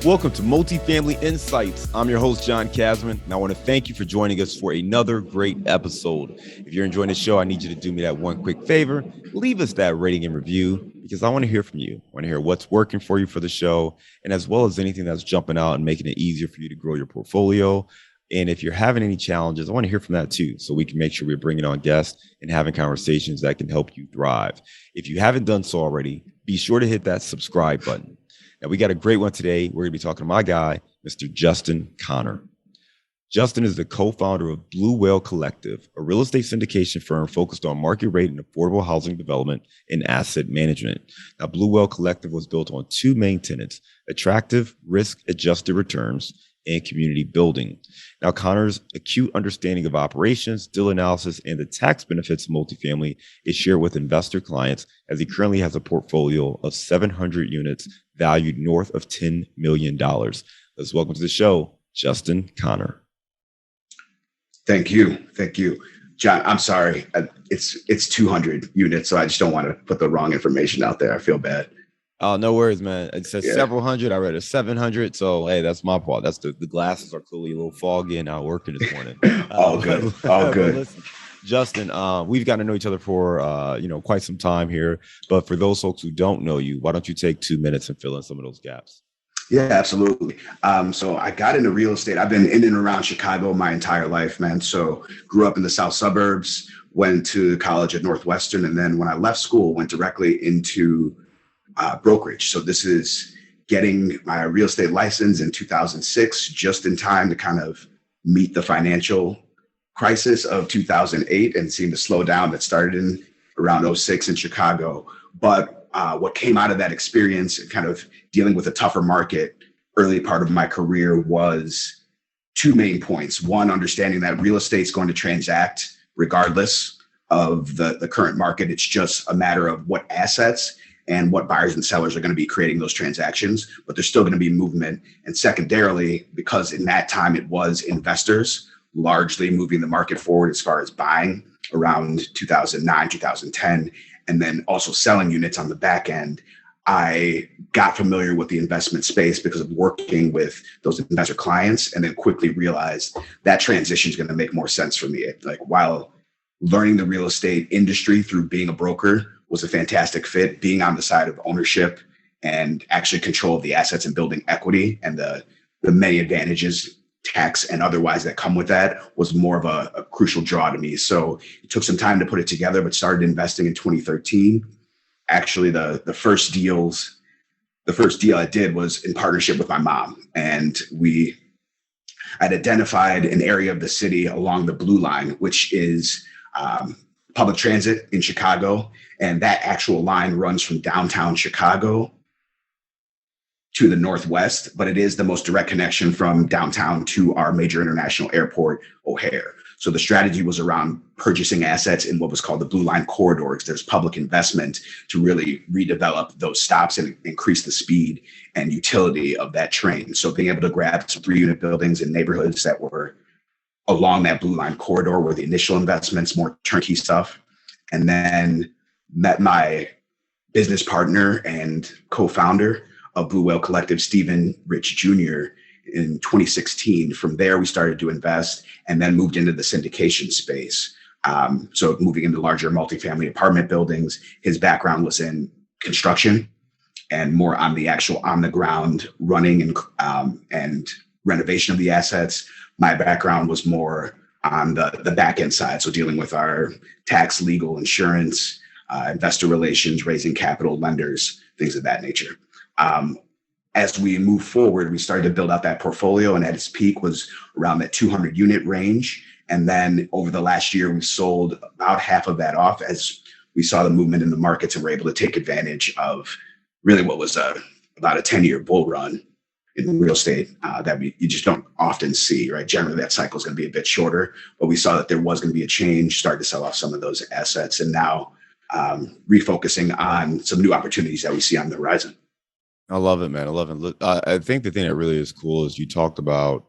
Welcome to Multifamily Insights. I'm your host, John Casman, and I want to thank you for joining us for another great episode. If you're enjoying the show, I need you to do me that one quick favor. Leave us that rating and review because I want to hear from you. I want to hear what's working for you for the show, and as well as anything that's jumping out and making it easier for you to grow your portfolio. And if you're having any challenges, I want to hear from that too, so we can make sure we're bringing on guests and having conversations that can help you thrive. If you haven't done so already, be sure to hit that subscribe button. Now, we got a great one today. We're going to be talking to my guy, Mr. Justin Connor. Justin is the co-founder of Blue Whale Collective, a real estate syndication firm focused on market rate and affordable housing development and asset management. Now, Blue Whale Collective was built on two main tenets: attractive, risk-adjusted returns and community building. Now, Connor's acute understanding of operations, deal analysis, and the tax benefits of multifamily is shared with investor clients, as he currently has a portfolio of 700 units valued north of $10 million. Let's welcome to the show, Justin Connor. Thank you. Thank you. John, I'm sorry. It's 200 units, so I just don't want to put the wrong information out there. I feel bad. Oh, no worries, man. It says several hundred. I read a 700. So, hey, that's my fault. That's the glasses are clearly a little foggy and not working this morning. All good. All good. Listen, Justin, we've gotten to know each other for, quite some time here. But for those folks who don't know you, why don't you take 2 minutes and fill in some of those gaps? Yeah, absolutely. So I got into real estate. I've been in and around Chicago my entire life, man. So grew up in the south suburbs, went to college at Northwestern. And then when I left school, went directly into brokerage. So this is getting my real estate license in 2006, just in time to kind of meet the financial crisis of 2008 and seemed to slow down. That started in around 06 in Chicago. But what came out of that experience and kind of dealing with a tougher market early part of my career was two main points. One, understanding that real estate is going to transact regardless of the current market. It's just a matter of what assets and what buyers and sellers are going to be creating those transactions, but there's still going to be movement. And secondarily, because in that time it was investors largely moving the market forward as far as buying around 2009, 2010, and then also selling units on the back end, I got familiar with the investment space because of working with those investor clients, and then quickly realized that transition is going to make more sense for me. Like, while learning the real estate industry through being a broker was a fantastic fit, being on the side of ownership and actually control of the assets and building equity and the many advantages, tax and otherwise, that come with that was more of a crucial draw to me. So it took some time to put it together, but started investing in 2013. Actually, the first deal I did was in partnership with my mom, and I'd identified an area of the city along the Blue Line, which is public transit in Chicago. And that actual line runs from downtown Chicago to the northwest, but it is the most direct connection from downtown to our major international airport, O'Hare. So the strategy was around purchasing assets in what was called the Blue Line corridor, because there's public investment to really redevelop those stops and increase the speed and utility of that train. So being able to grab some 3-unit buildings in neighborhoods that were along that Blue Line corridor were the initial investments, more turnkey stuff. And then met my business partner and co-founder of Blue Whale Collective, Stephen Rich Jr., in 2016. From there, we started to invest and then moved into the syndication space. So moving into larger multifamily apartment buildings. His background was in construction and more on the actual on the ground running and renovation of the assets. My background was more on the back end side. So dealing with our tax, legal, insurance, investor relations, raising capital, lenders, things of that nature. As we move forward, we started to build out that portfolio, and at its peak was around that 200 unit range. And then over the last year, we sold about half of that off as we saw the movement in the markets and were able to take advantage of really what was about a 10-year bull run in real estate that you just don't often see, right? Generally, that cycle is going to be a bit shorter, but we saw that there was going to be a change, started to sell off some of those assets, and now refocusing on some new opportunities that we see on the horizon. I love it, man. I love it. I think the thing that really is cool is you talked about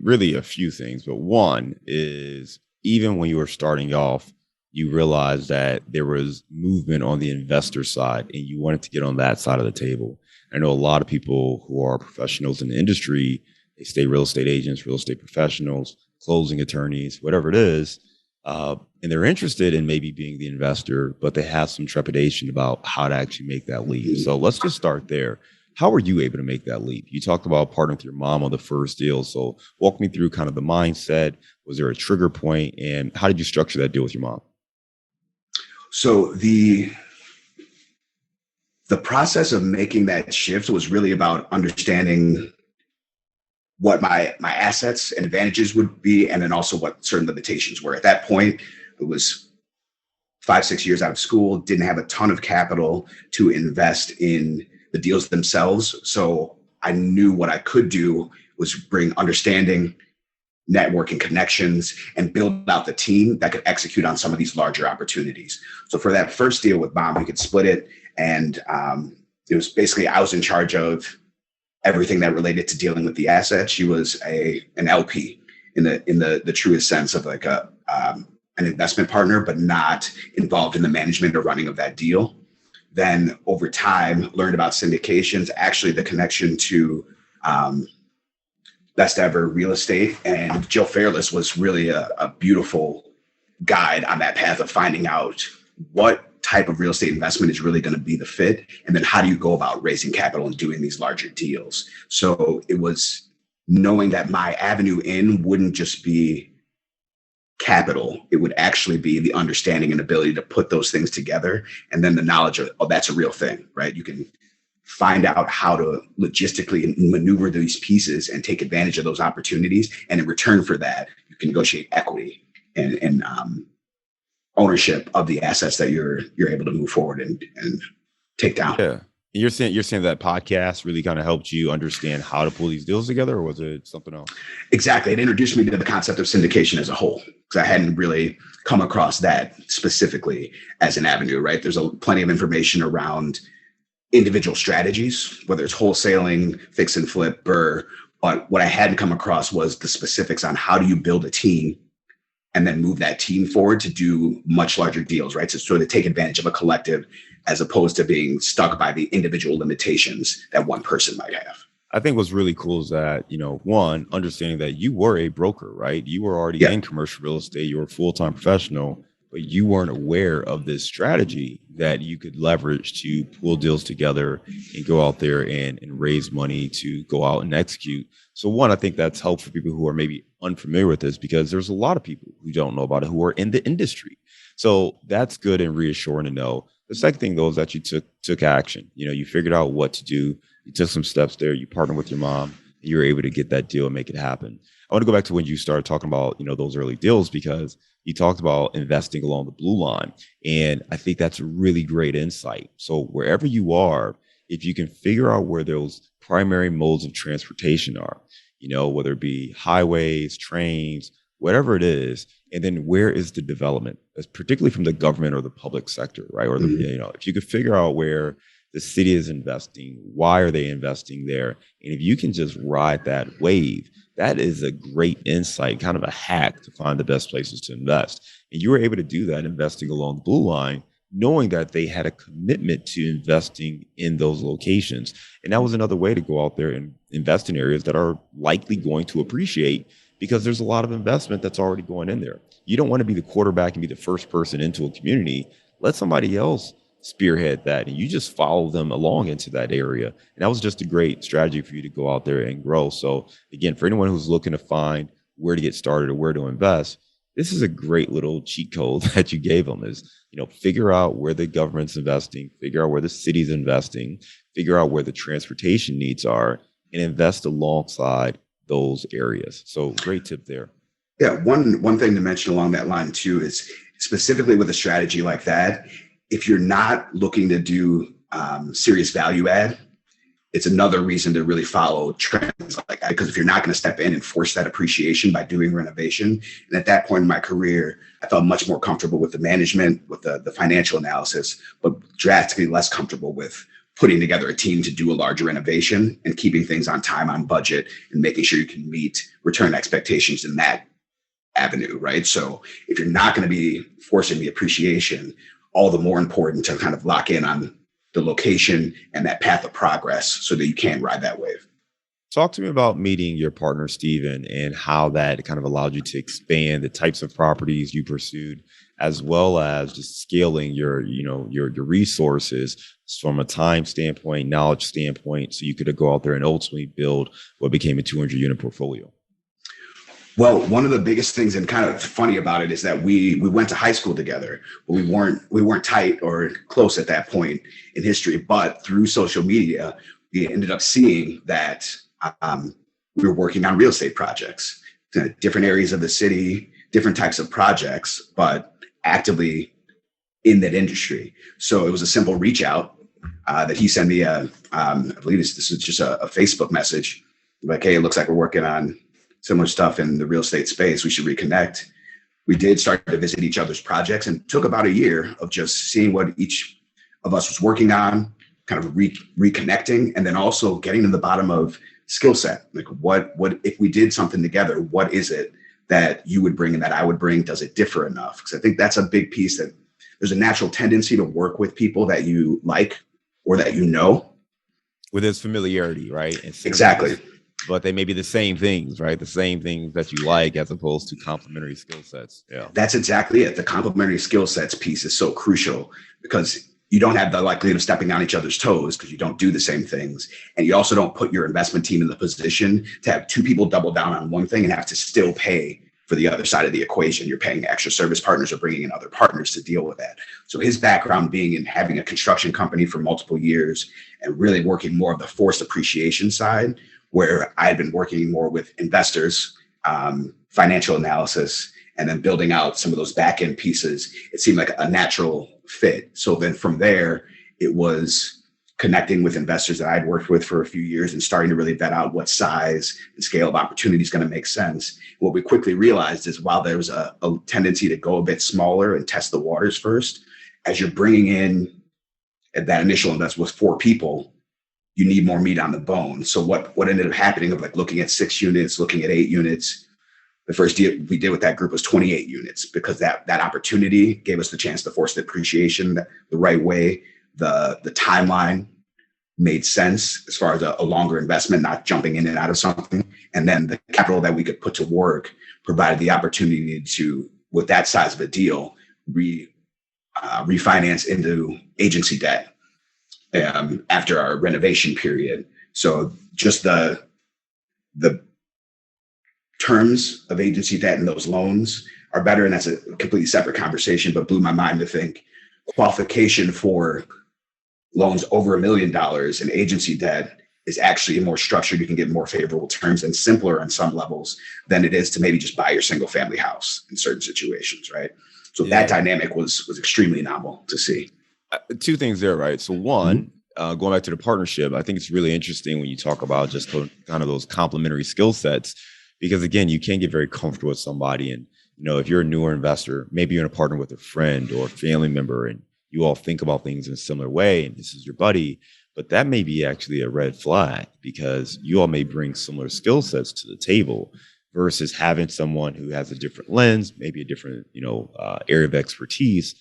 really a few things, but one is even when you were starting off, you realized that there was movement on the investor side and you wanted to get on that side of the table. I know a lot of people who are professionals in the industry, they stay real estate agents, real estate professionals, closing attorneys, whatever it is. And they're interested in maybe being the investor, but they have some trepidation about how to actually make that leap. So let's just start there. How were you able to make that leap? You talked about partnering with your mom on the first deal. So walk me through kind of the mindset. Was there a trigger point, and how did you structure that deal with your mom? So the process of making that shift was really about understanding what my assets and advantages would be, and then also what certain limitations were. At that point, it was 5, 6 years out of school, didn't have a ton of capital to invest in the deals themselves. So I knew what I could do was bring understanding, networking connections, and build out the team that could execute on some of these larger opportunities. So for that first deal with mom, we could split it. And it was basically, I was in charge of everything that related to dealing with the asset. She was an LP in the truest sense of like an investment partner, but not involved in the management or running of that deal. Then over time, learned about syndications, actually the connection to Best Ever Real Estate. And Jill Fairless was really a beautiful guide on that path of finding out what type of real estate investment is really going to be the fit. And then how do you go about raising capital and doing these larger deals? So it was knowing that my avenue in wouldn't just be capital. It would actually be the understanding and ability to put those things together. And then the knowledge of, oh, that's a real thing, right? You can find out how to logistically maneuver these pieces and take advantage of those opportunities. And in return for that, you can negotiate equity and ownership of the assets that you're able to move forward and take down. Yeah. You're saying that podcast really kind of helped you understand how to pull these deals together, or was it something else? Exactly. It introduced me to the concept of syndication as a whole, because I hadn't really come across that specifically as an avenue, right? There's plenty of information around individual strategies, whether it's wholesaling, fix and flip, BRRRR. But what I hadn't come across was the specifics on how do you build a team and then move that team forward to do much larger deals, right? So sort of take advantage of a collective as opposed to being stuck by the individual limitations that one person might have. I think what's really cool is that, one, understanding that you were a broker, right? You were already Yeah. in commercial real estate, you were a full-time professional, but you weren't aware of this strategy that you could leverage to pull deals together and go out there and raise money to go out and execute. So one, I think that's helpful for people who are maybe unfamiliar with this, because there's a lot of people who don't know about it who are in the industry. So that's good and reassuring to know. The second thing though is that you took action. You figured out what to do. You took some steps there. You partnered with your mom. And you were able to get that deal and make it happen. I want to go back to when you started talking about those early deals, because you talked about investing along the blue line, and I think that's a really great insight. So wherever you are, if you can figure out where those primary modes of transportation are, whether it be highways, trains, whatever it is, and then where is the development, particularly from the government or the public sector, right? Or if you could figure out where the city is investing, why are they investing there, and if you can just ride that wave, that is a great insight, kind of a hack to find the best places to invest. And you were able to do that investing along the blue line, knowing that they had a commitment to investing in those locations. And that was another way to go out there and invest in areas that are likely going to appreciate, because there's a lot of investment that's already going in there. You don't want to be the quarterback and be the first person into a community. Let somebody else spearhead that, and you just follow them along into that area. And that was just a great strategy for you to go out there and grow. So again, for anyone who's looking to find where to get started or where to invest, this is a great little cheat code that you gave them is, figure out where the government's investing, figure out where the city's investing, figure out where the transportation needs are, and invest alongside those areas. So great tip there. Yeah. One thing to mention along that line too is specifically with a strategy like that, if you're not looking to do serious value add, it's another reason to really follow trends like that. Because if you're not going to step in and force that appreciation by doing renovation, and at that point in my career, I felt much more comfortable with the management, with the financial analysis, but drastically less comfortable with putting together a team to do a larger renovation and keeping things on time, on budget, and making sure you can meet return expectations in that avenue, right? So if you're not going to be forcing the appreciation, all the more important to kind of lock in on the location and that path of progress so that you can ride that wave. Talk to me about meeting your partner, Steven, and how that kind of allowed you to expand the types of properties you pursued, as well as just scaling your resources from a time standpoint, knowledge standpoint, so you could go out there and ultimately build what became a 200-unit portfolio. Well, one of the biggest things and kind of funny about it is that we went to high school together, but we weren't tight or close at that point in history. But through social media, we ended up seeing that we were working on real estate projects, different areas of the city, different types of projects, but actively in that industry. So it was a simple reach out that he sent me I believe this is just a Facebook message like, hey, it looks like we're working on similar stuff in the real estate space. We should reconnect. We did start to visit each other's projects and took about a year of just seeing what each of us was working on, kind of reconnecting, and then also getting to the bottom of skill set. Like what if we did something together, what is it that you would bring and that I would bring? Does it differ enough? Because I think that's a big piece, that there's a natural tendency to work with people that you like or that you know. With its familiarity, right? And exactly. But they may be the same things, right? The same things that you like, as opposed to complementary skill sets. Yeah. That's exactly it. The complementary skill sets piece is so crucial because you don't have the likelihood of stepping on each other's toes because you don't do the same things. And you also don't put your investment team in the position to have two people double down on one thing and have to still pay for the other side of the equation. You're paying extra service partners or bringing in other partners to deal with that. So his background being in having a construction company for multiple years and really working more of the forced appreciation side, where I had been working more with investors, financial analysis, and then building out some of those back end pieces, it seemed like a natural fit. So then from there, it was connecting with investors that I'd worked with for a few years and starting to really vet out what size and scale of opportunity is going to make sense. What we quickly realized is while there was a tendency to go a bit smaller and test the waters first, as you're bringing in that initial investment with 4 people, you need more meat on the bone. So what ended up happening of like looking at 6 units, looking at 8 units, the first deal we did with that group was 28 units because that opportunity gave us the chance to force the appreciation the right way. The timeline made sense as far as a longer investment, not jumping in and out of something. And then the capital that we could put to work provided the opportunity to, with that size of a deal, refinance into agency debt after our renovation period. So just the terms of agency debt and those loans are better. And that's a completely separate conversation, but blew my mind to think qualification for loans over $1 million in agency debt is actually more structured. You can get more favorable terms and simpler on some levels than it is to maybe just buy your single family house in certain situations. Right. So that dynamic was extremely novel to see. 2 things there, right? So one, going back to the partnership, I think it's really interesting when you talk about just kind of those complementary skill sets, because again, you can get very comfortable with somebody. And, if you're a newer investor, maybe you're in a partner with a friend or a family member and you all think about things in a similar way and this is your buddy, but that may be actually a red flag because you all may bring similar skill sets to the table versus having someone who has a different lens, maybe a different, area of expertise,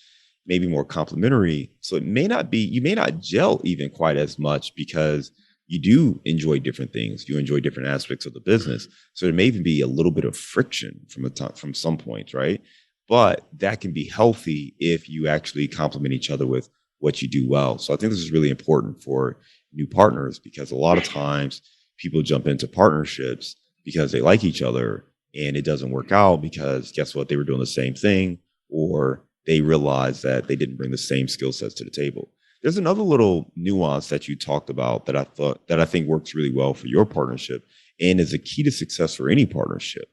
maybe more complementary. So you may not gel even quite as much because you do enjoy different things. You enjoy different aspects of the business. So there may even be a little bit of friction from some points, right? But that can be healthy if you actually complement each other with what you do well. So I think this is really important for new partners because a lot of times people jump into partnerships because they like each other and it doesn't work out because guess what? They were doing the same thing or they realized that they didn't bring the same skill sets to the table. There's another little nuance that you talked about that I think works really well for your partnership and is a key to success for any partnership.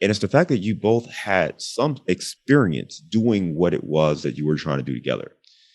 And it's the fact that you both had some experience doing what it was that you were trying to do together.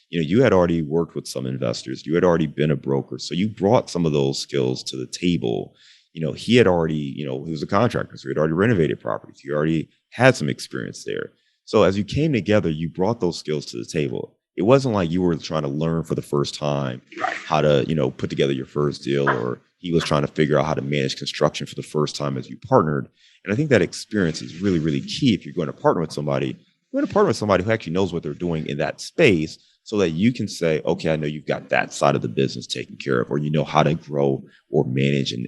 You had already worked with some investors. You had already been a broker. So you brought some of those skills to the table. He had already, he was a contractor. So he had already renovated properties. He already had some experience there. So as you came together, you brought those skills to the table. It wasn't like you were trying to learn for the first time how to, put together your first deal, or he was trying to figure out how to manage construction for the first time as you partnered. And I think that experience is really, really key if you're going to partner with somebody. You're going to partner with somebody who actually knows what they're doing in that space so that you can say, okay, I know you've got that side of the business taken care of, or you know how to grow or manage and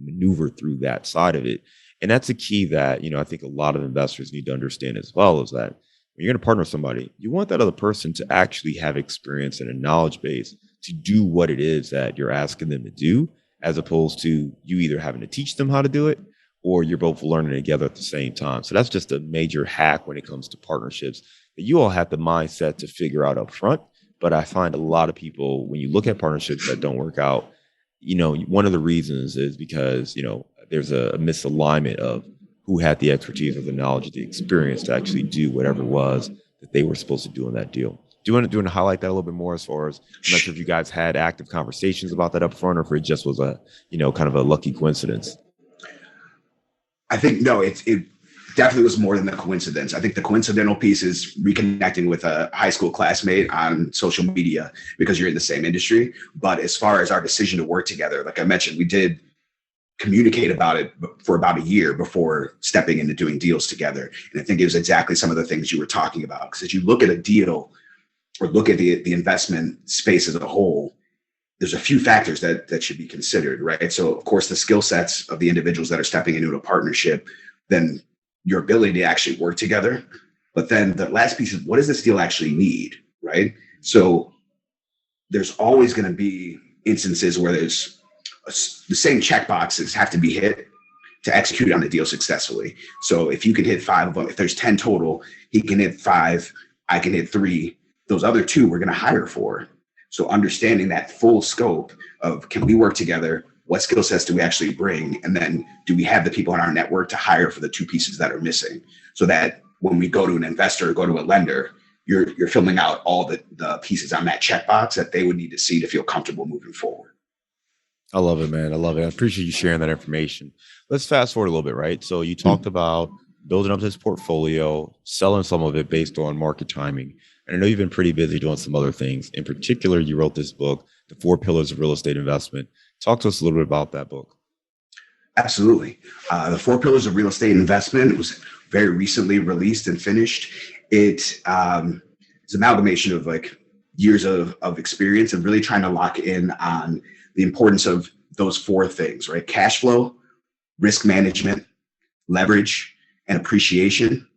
maneuver through that side of it. And that's a key that, I think a lot of investors need to understand as well, is that when you're going to partner with somebody, you want that other person to actually have experience and a knowledge base to do what it is that you're asking them to do, as opposed to you either having to teach them how to do it or you're both learning together at the same time. So that's just a major hack when it comes to partnerships that you all have the mindset to figure out up front. But I find a lot of people, when you look at partnerships that don't work out, one of the reasons is because, there's a misalignment of who had the expertise or the knowledge or the experience to actually do whatever it was that they were supposed to do in that deal. Do you want to highlight that a little bit more, as far as, I'm not sure if you guys had active conversations about that up front, or if it just was a, kind of a lucky coincidence? I think no, it definitely was more than a coincidence. I think the coincidental piece is reconnecting with a high school classmate on social media because you're in the same industry. But as far as our decision to work together, like I mentioned, we did communicate about it for about a year before stepping into doing deals together. And I think it was exactly some of the things you were talking about. Because as you look at a deal or look at the investment space as a whole, there's a few factors that should be considered, right? So of course, the skill sets of the individuals that are stepping into a partnership, then your ability to actually work together. But then the last piece is, what does this deal actually need, right? So there's always going to be instances where there's the same check boxes have to be hit to execute on the deal successfully. So if you can hit 5 of them, if there's 10 total, he can hit 5, I can hit 3. Those other 2 we're going to hire for. So understanding that full scope of, can we work together? What skill sets do we actually bring? And then do we have the people in our network to hire for the 2 pieces that are missing? So that when we go to an investor or go to a lender, you're filling out all the pieces on that checkbox that they would need to see to feel comfortable moving forward. I love it, man. I love it. I appreciate you sharing that information. Let's fast forward a little bit, right? So you talked about building up this portfolio, selling some of it based on market timing. And I know you've been pretty busy doing some other things. In particular, you wrote this book, The 4 Pillars of Real Estate Investment. Talk to us a little bit about that book. Absolutely. The 4 Pillars of Real Estate Investment was very recently released and finished. It's an amalgamation of like years of experience and really trying to lock in on the importance of those 4 things, right? Cash flow, risk management, leverage, and appreciation,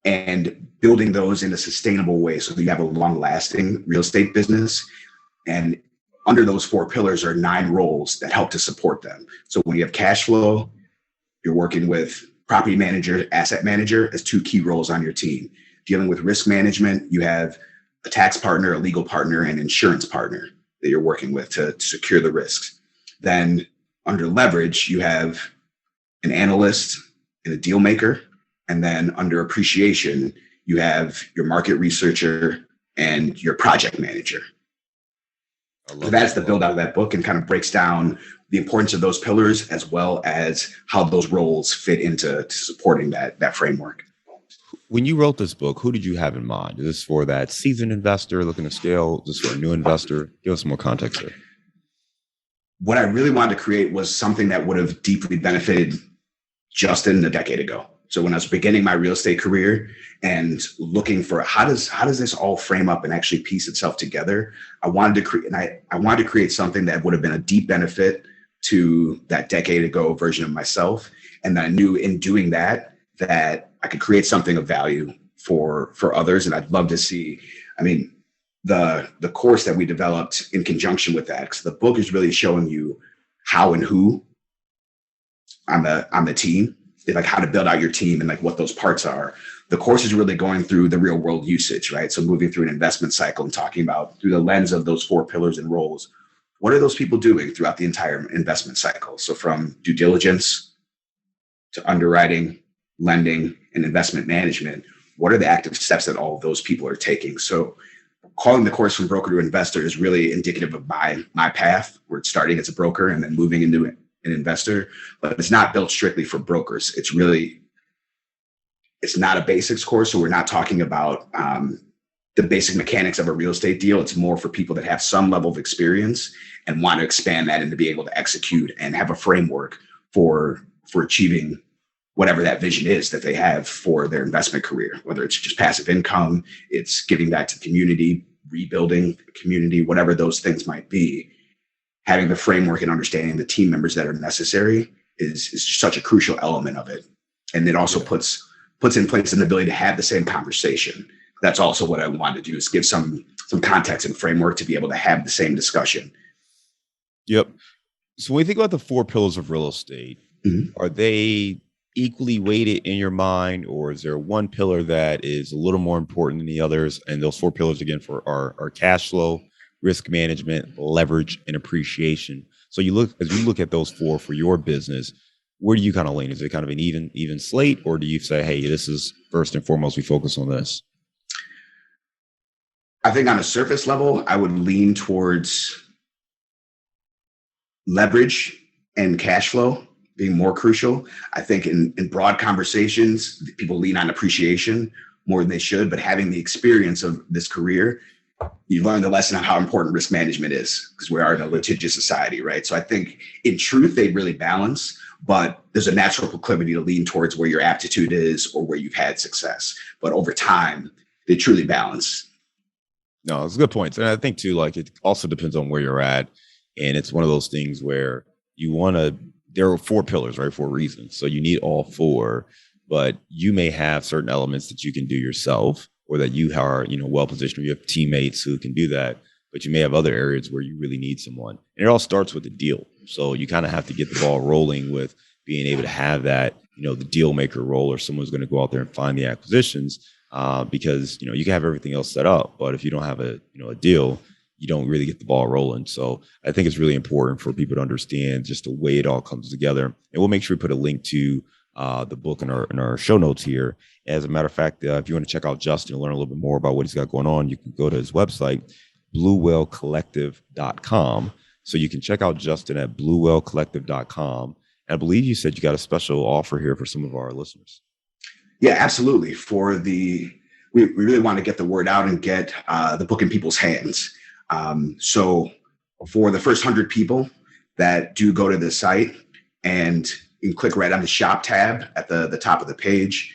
and building those in a sustainable way so that you have a long-lasting real estate business. And under those 4 pillars are 9 roles that help to support them. So when you have cash flow, you're working with property manager, asset manager as 2 key roles on your team. Dealing with risk management, you have a tax partner, a legal partner, and insurance partner that you're working with to secure the risks. Then under leverage, you have an analyst and a deal maker. And then under appreciation, you have your market researcher and your project manager. So that's the build out of that book, and kind of breaks down the importance of those pillars as well as how those roles fit into supporting that framework. When you wrote this book, who did you have in mind? Is this for that seasoned investor looking to scale? Is this for a new investor? Give us some more context there. What I really wanted to create was something that would have deeply benefited Justin a decade ago. So when I was beginning my real estate career and looking for how does this all frame up and actually piece itself together, I wanted to create, and I wanted to create something that would have been a deep benefit to that decade ago version of myself. And I knew in doing that I could create something of value for others. And I'd love to see, the course that we developed in conjunction with that, because the book is really showing you how and who on the team, like how to build out your team and like what those parts are. The course is really going through the real world usage, right? So moving through an investment cycle and talking about through the lens of those 4 pillars and roles, what are those people doing throughout the entire investment cycle? So from due diligence to underwriting, lending, and investment management, what are the active steps that all of those people are taking? So calling the course From Broker to Investor is really indicative of my path, where it's starting as a broker and then moving into an investor, but it's not built strictly for brokers. It's not a basics course. So we're not talking about the basic mechanics of a real estate deal. It's more for people that have some level of experience and want to expand that and to be able to execute and have a framework for achieving whatever that vision is that they have for their investment career, whether it's just passive income, it's giving back to the community, rebuilding a community, whatever those things might be, having the framework and understanding the team members that are necessary is such a crucial element of it. And it also Yeah. puts in place an ability to have the same conversation. That's also what I wanted to do, is give some context and framework to be able to have the same discussion. Yep. So when you think about the four pillars of real estate, Mhm. are they equally weighted in your mind, or is there one pillar that is a little more important than the others? And those four pillars again for are cash flow, risk management, leverage, and appreciation. So as you look at those four for your business, where do you kind of lean? Is it kind of an even slate, or do you say, hey, this is first and foremost, we focus on this? I think on a surface level, I would lean towards leverage and cash flow being more crucial. I think in broad conversations, people lean on appreciation more than they should, but having the experience of this career, you learn the lesson on how important risk management is, because we are in a litigious society, right? So I think in truth, they'd really balance, but there's a natural proclivity to lean towards where your aptitude is or where you've had success. But over time, they truly balance. No, it's a good point. And I think too, like it also depends on where you're at. And it's one of those things where you want to, there are four pillars, right? For a reason. So you need all four, but you may have certain elements that you can do yourself, or that you are, well positioned. You have teammates who can do that, but you may have other areas where you really need someone. And it all starts with the deal. So you kind of have to get the ball rolling with being able to have that, the deal maker role, or someone's going to go out there and find the acquisitions. Because you can have everything else set up, but if you don't have a deal, you don't really get the ball rolling. So I think it's really important for people to understand just the way it all comes together. And we'll make sure we put a link to the book in our show notes here. As a matter of fact, if you want to check out Justin and learn a little bit more about what he's got going on, you can go to his website, bluewhalecollective.com. So you can check out Justin at bluewhalecollective.com. And I believe you said you got a special offer here for some of our listeners. Yeah, absolutely. We really want to get the word out and get the book in people's hands. So for the first 100 people that do go to the site, and you can click right on the shop tab at the top of the page.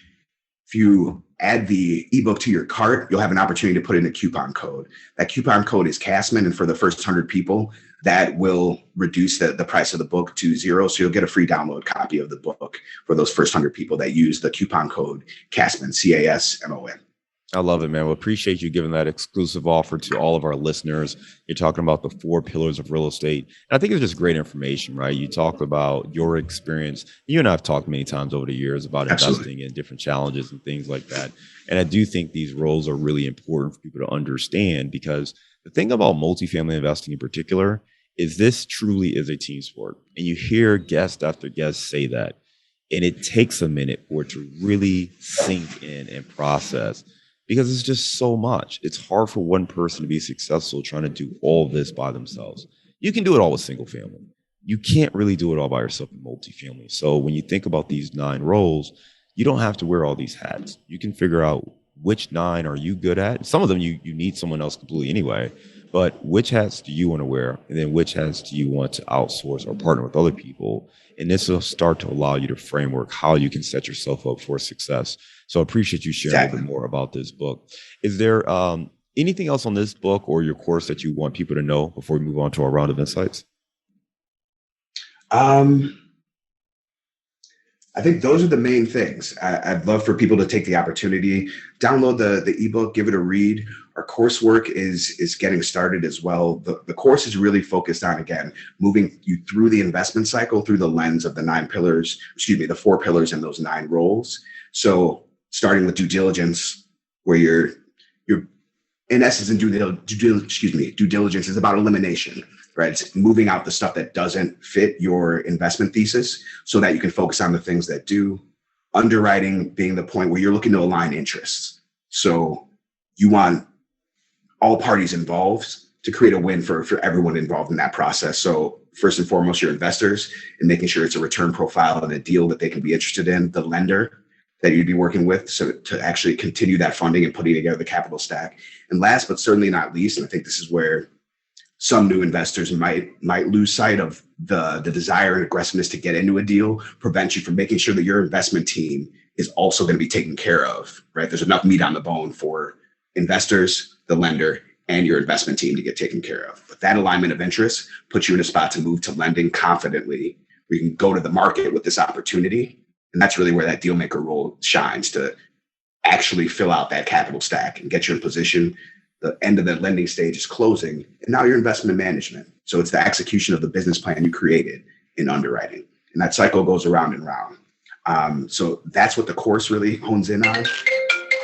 If you add the ebook to your cart, you'll have an opportunity to put in a coupon code. That coupon code is Castman, and for the first 100 people, that will reduce the price of the book to $0. So you'll get a free download copy of the book for those first 100 people that use the coupon code Castman, CASMON. I love it, man. We appreciate you giving that exclusive offer to all of our listeners. You're talking about the four pillars of real estate. And I think it's just great information, right? You talked about your experience. You and I have talked many times over the years about investing in different challenges and things like that. And I do think these roles are really important for people to understand, because the thing about multifamily investing in particular is this truly is a team sport. And you hear guest after guest say that. And it takes a minute for it to really sink in and process, because it's just so much. It's hard for one person to be successful trying to do all this by themselves. You can do it all with single family. You can't really do it all by yourself in multifamily. So when you think about these 9 roles, you don't have to wear all these hats. You can figure out which 9 are you good at. Some of them you need someone else completely anyway, but which hats do you want to wear? And then which hats do you want to outsource or partner with other people? And this will start to allow you to framework how you can set yourself up for success. So I appreciate you sharing a little bit more about this book. Is there anything else on this book or your course that you want people to know before we move on to our round of insights? I think those are the main things. I'd love for people to take the opportunity, download the ebook, give it a read. Our coursework is getting started as well. The course is really focused on, again, moving you through the investment cycle through the lens of the 9 pillars, the 4 pillars and those 9 roles. So starting with due diligence, where you're in essence, in due diligence is about elimination, right? It's moving out the stuff that doesn't fit your investment thesis so that you can focus on the things that do. Underwriting being the point where you're looking to align interests. So you want all parties involved to create a win for everyone involved in that process. So first and foremost, your investors, and making sure it's a return profile and a deal that they can be interested in. The lender that you'd be working with, so to actually continue that funding and putting together the capital stack. And last but certainly not least, and I think this is where some new investors might lose sight of, the desire and aggressiveness to get into a deal prevents you from making sure that your investment team is also going to be taken care of, right? There's enough meat on the bone for investors, the lender, and your investment team to get taken care of. But that alignment of interest puts you in a spot to move to lending confidently, where you can go to the market with this opportunity. And that's really where that deal maker role shines, to actually fill out that capital stack and get you in position. The end of the lending stage is closing, and now you're investment management. So it's the execution of the business plan you created in underwriting. And that cycle goes around and round. So that's what the course really hones in on.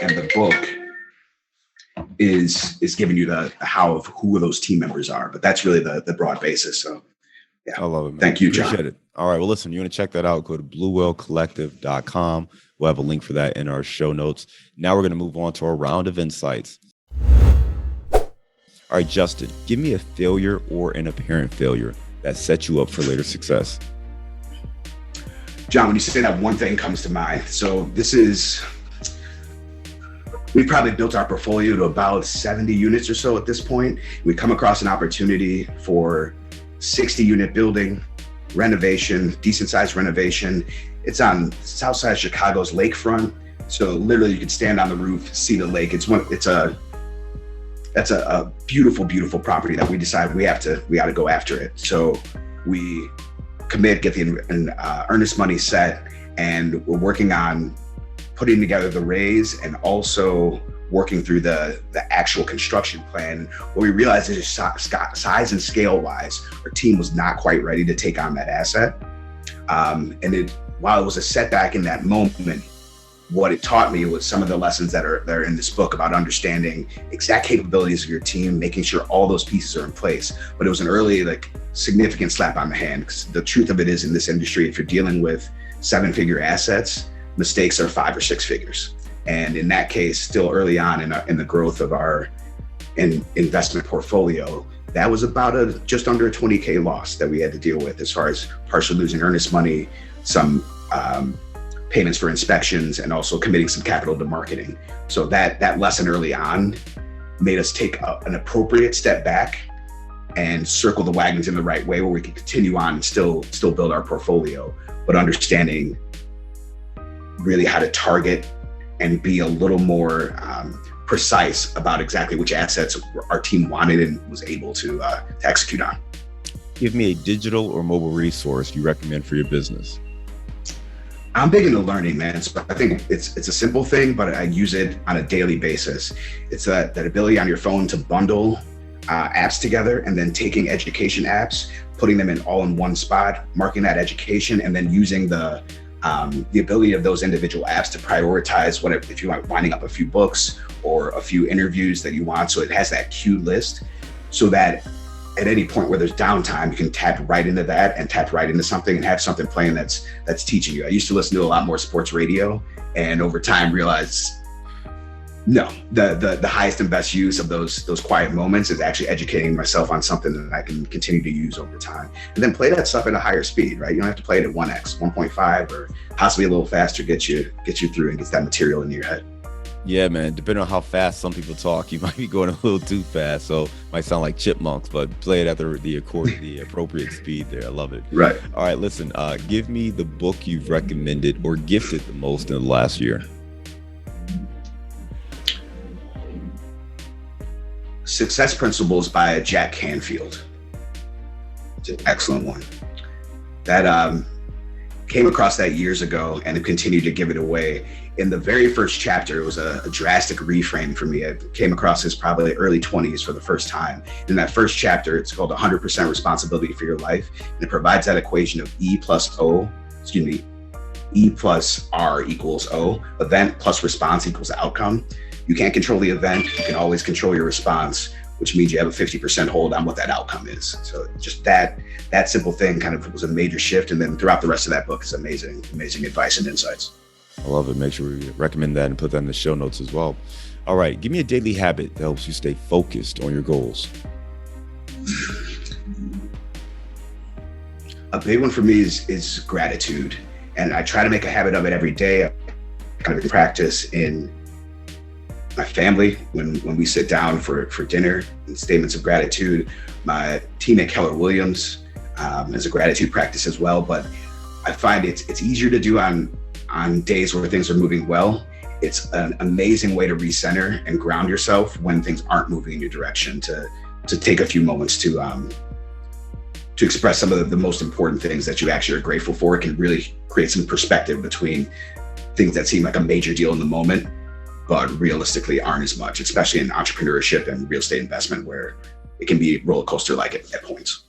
And the book is giving you the how of who those team members are. But that's really the broad basis. So yeah. I love it, man. Thank you, John. Appreciate it. All right. Well, listen, you want to check that out, go to bluewhalecollective.com. We'll have a link for that in our show notes. Now we're going to move on to our round of insights. All right, Justin, give me a failure or an apparent failure that set you up for later success. John, when you say that, one thing comes to mind. So we've probably built our portfolio to about 70 units or so at this point. We come across an opportunity for 60 unit building, renovation, decent sized renovation. It's on south side of Chicago's lakefront. So literally you can stand on the roof, see the lake. That's a beautiful, beautiful property that we decide we got to go after it. So we commit, get the earnest money set, and we're working on putting together the raise and also working through the actual construction plan. What we realized is size and scale wise, our team was not quite ready to take on that asset. While it was a setback in that moment, what it taught me was some of the lessons that are in this book about understanding exact capabilities of your team, making sure all those pieces are in place. But it was an early, significant slap on the hand, because the truth of it is, in this industry, if you're dealing with 7-figure assets, mistakes are 5 or 6 figures. And in that case, still early on in the growth of our investment portfolio, that was about just under a 20K loss that we had to deal with, as far as partially losing earnest money, some payments for inspections, and also committing some capital to marketing. So that lesson early on made us take an appropriate step back and circle the wagons in the right way, where we can continue on and still build our portfolio, but understanding really how to target and be a little more precise about exactly which assets our team wanted and was able to execute on. Give me a digital or mobile resource you recommend for your business. I'm big into learning, man. So I think it's a simple thing, but I use it on a daily basis. It's that ability on your phone to bundle apps together, and then taking education apps, putting them all in one spot, marking that education, and then using the ability of those individual apps to prioritize whatever, if you want, winding up a few books or a few interviews that you want. So it has that queued list, so that at any point where there's downtime, you can tap right into that and tap right into something and have something playing that's teaching you. I used to listen to a lot more sports radio, and over time realized, no, the highest and best use of those quiet moments is actually educating myself on something that I can continue to use over time. And then play that stuff at a higher speed, right? You don't have to play it at 1x, 1.5, or possibly a little faster, get you through and get that material into your head. Yeah, man. Depending on how fast some people talk, you might be going a little too fast. So it might sound like chipmunks, but play it at the appropriate speed there. I love it. Right. All right, listen, give me the book you've recommended or gifted the most in the last year. Success Principles by Jack Canfield. It's an excellent one. That came across that years ago and have continued to give it away. In the very first chapter, it was a drastic reframe for me. I came across this probably early 20s for the first time. In that first chapter, it's called 100% Responsibility for Your Life. And it provides that equation of E plus R equals O, event plus response equals outcome. You can't control the event, you can always control your response, which means you have a 50% hold on what that outcome is. So just that simple thing kind of was a major shift. And then throughout the rest of that book is amazing advice and insights. I love it. Make sure we recommend that and put that in the show notes as well. All right. Give me a daily habit that helps you stay focused on your goals. A big one for me is gratitude. And I try to make a habit of it every day. I kind of practice in my family when we sit down for dinner, and statements of gratitude. My teammate Keller Williams has a gratitude practice as well. But I find it's easier to do on days where things are moving well. it's an amazing way to recenter and ground yourself when things aren't moving in your direction, to take a few moments to express some of the most important things that you actually are grateful for. It can really create some perspective between things that seem like a major deal in the moment, but realistically aren't as much, especially in entrepreneurship and real estate investment, where it can be roller coaster like at points.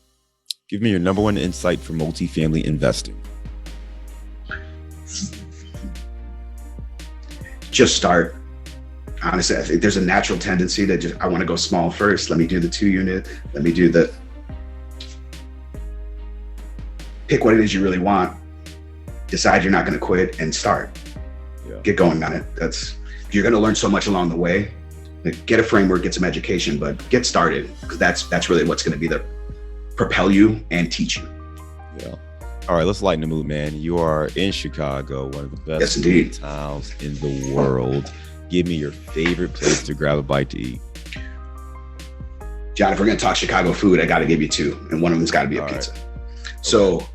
Give me your number one insight for multifamily investing. Just start. Honestly, I think there's a natural tendency to just, I want to go small first. Let me do the 2-unit. Let me do the, pick what it is you really want. Decide you're not going to quit and start. Yeah. Get going on it. You're going to learn so much along the way. Like, get a framework, get some education, but get started, because that's really what's going to be propel you and teach you. Yeah. All right, let's lighten the mood, man. You are in Chicago, one of the best towns in the world. Give me your favorite place to grab a bite to eat. John, if we're going to talk Chicago food, I got to give you two, and one of them's got to be a pizza. Right. So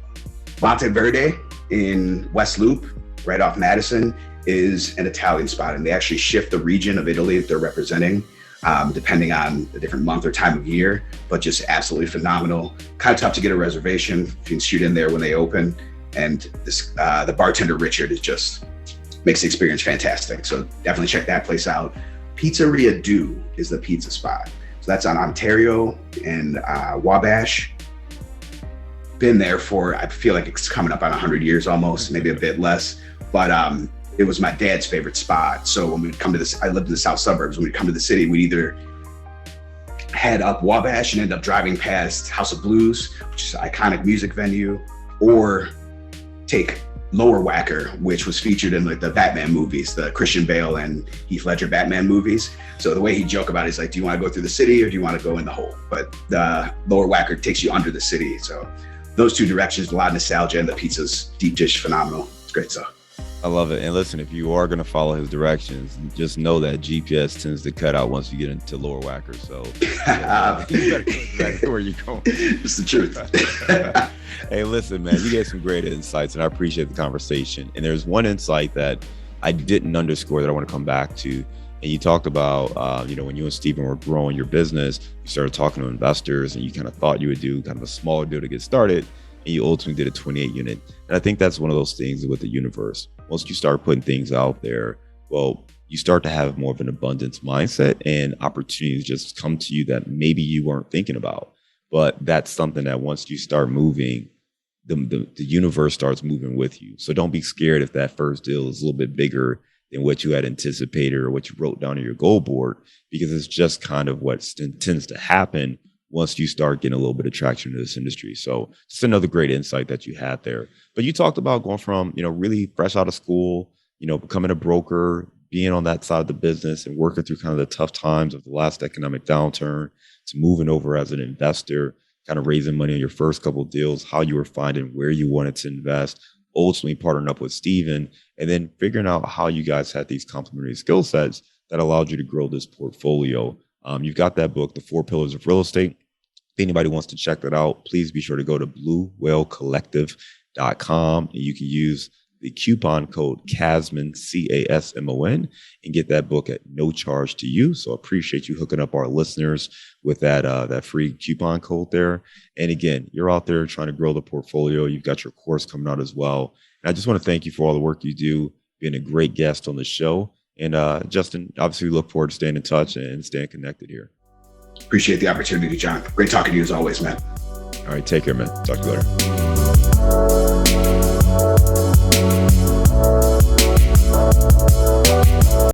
Monte Verde in West Loop, right off Madison, is an Italian spot, and they actually shift the region of Italy that they're representing, depending on the different month or time of year, but just absolutely phenomenal. Kind of tough to get a reservation. You can shoot in there when they open. And the bartender, Richard, makes the experience fantastic. So definitely check that place out. Pizzeria Do is the pizza spot. So that's on Ontario and Wabash. Been there for, I feel like it's coming up on 100 years almost, maybe a bit less. But it was my dad's favorite spot. So when we'd come to this, I lived in the south suburbs. When we'd come to the city, we'd either head up Wabash and end up driving past House of Blues, which is an iconic music venue, or take Lower Wacker, which was featured in like the Batman movies, the Christian Bale and Heath Ledger Batman movies. So the way he joke about it is like, do you want to go through the city or do you want to go in the hole? But the Lower Wacker takes you under the city. So those two directions, a lot of nostalgia, and the pizza's deep dish phenomenal. It's great stuff. I love it. And listen, if you are going to follow his directions, just know that GPS tends to cut out once you get into Lower Wacker. So you better go exactly where you're going. It's the truth. Hey, listen, man, you gave some great insights, and I appreciate the conversation. And there's one insight that I didn't underscore that I want to come back to. And you talked about, when you and Stephen were growing your business, you started talking to investors, and you kind of thought you would do kind of a smaller deal to get started, and you ultimately did a 28 unit. And I think that's one of those things with the universe. Once you start putting things out there, well, you start to have more of an abundance mindset, and opportunities just come to you that maybe you weren't thinking about. But that's something that once you start moving, the universe starts moving with you. So don't be scared if that first deal is a little bit bigger than what you had anticipated or what you wrote down on your goal board, because it's just kind of what tends to happen once you start getting a little bit of traction in this industry. So just another great insight that you had there. But you talked about going from, really fresh out of school, becoming a broker, being on that side of the business and working through kind of the tough times of the last economic downturn, to moving over as an investor, kind of raising money on your first couple of deals, how you were finding where you wanted to invest, ultimately partnering up with Steven, and then figuring out how you guys had these complementary skill sets that allowed you to grow this portfolio. You've got that book, The 4 Pillars of Real Estate. If anybody wants to check that out, please be sure to go to bluewhalecollective.com, and you can use the coupon code CASMON, CASMON, and get that book at no charge to you. So I appreciate you hooking up our listeners with that free coupon code there. And again, you're out there trying to grow the portfolio. You've got your course coming out as well. And I just want to thank you for all the work you do, being a great guest on the show. And Justin, obviously look forward to staying in touch and staying connected here. Appreciate the opportunity, John. Great talking to you as always, man. All right, take care, man. Talk to you later.